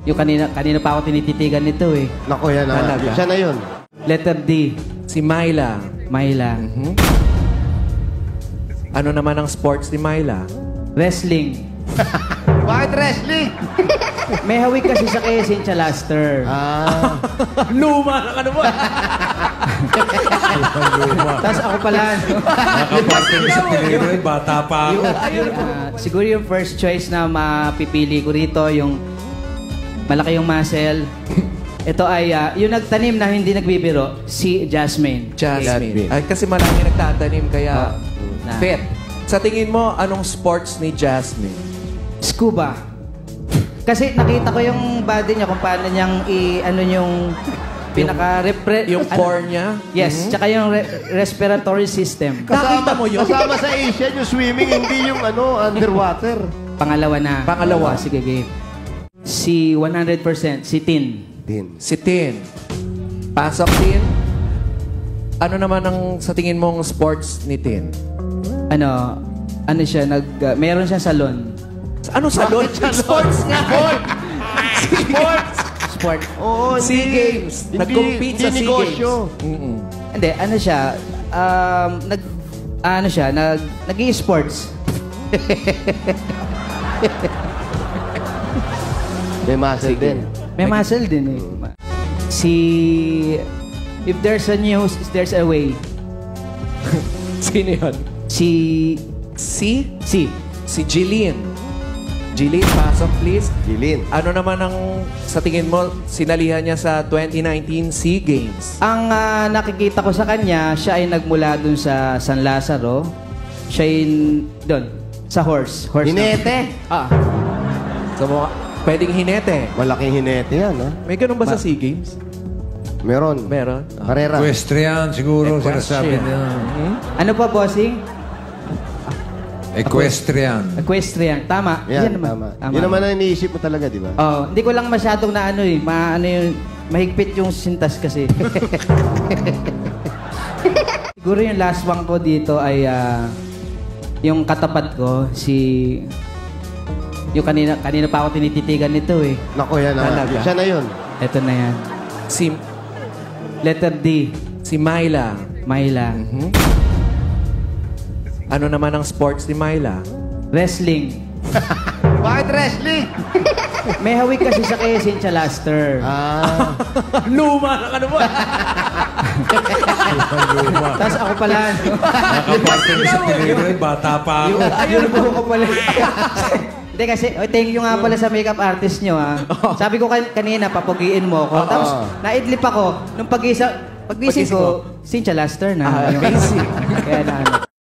Yung kanina pa ako tinititigan nito eh. Naku, yan na. Talaga? Siya na yun. Letter D. Si Myla. Myla. Ano naman ang sports ni Myla? Wrestling. Bakit wrestling? May hawig kasi sa kay Cynthia Laster. Ah. Luma ng ano ba? Tapos ako pala. Nakaparting sa peligro, bata pa ako. Siguro yung first choice na mapipili ko rito, yung malaki yung muscle. Ito ay yung nagtanim na hindi nagbibiro, si Jasmine. Jasmine. Ay, kasi marami nagtatanim, kaya fit. Sa tingin mo, anong sports ni Jasmine? Scuba. Kasi nakita ko yung body niya kung paano niyang yung Yung core niya? Yes, tsaka yung respiratory system. Nakita mo yun? Kasama sa Asian yung swimming, hindi yung underwater. Pangalawa na. Pangalawa. Sige, game. Si 100%, si Tin. Din. Si Tin. Pasok, Tin. Ano naman ang sa tingin mong sports ni Tin? Ano siya, meron siyang salon. Ano salon? Sports nga! Sports! Sport. Oo, SEA Games. Nag-compete sa SEA Games. Hindi, ano siya, nag-i-sports. May muscle din. May muscle din eh. If there's a news, there's a way. Sino yun? Si Jillian. Jillian, pasok please. Jillian. Ano naman ang sa tingin mo sinalihan niya sa 2019 SEA Games? Ang nakikita ko sa kanya, siya ay nagmula dun sa San Lazaro. Siya ay dun, sa horse. Hinete. So, pwedeng hinete. Malaking hinete yan, ha? May ganun ba sa SEA Games? Meron. Meron. Karera. Equestrian, siguro sinasabi niya. Ano pa, bossing? Equestrian. Equestrian. Tama. Yan, naman. tama. Yun naman ang iniisip mo talaga, di ba? Hindi ko lang masyadong mahigpit yung sintas kasi. Siguro yung last one ko dito ay yung katapat ko, yung kanina pa ako tinititigan nito eh. Naku, yan na. Talaga? Siya na yun. Ito na yan. Letter D. Si Myla. Myla. Ano naman ang sports ni Myla? Wrestling. Bakit wrestling? May hawig kasi sa kay Cynthia Laster. Ah. Luma ng ano ba? Tapos ako pala. Nakaparting sa peligro, bata pa ako. Yun po ko pala. Hindi kasi, thank you nga pala sa makeup artist nyo ha. Sabi ko kanina, papugiin mo ako. Tapos naidlip ako. Nung pagising ko, Cynthia Laster na. Amazing. Kaya na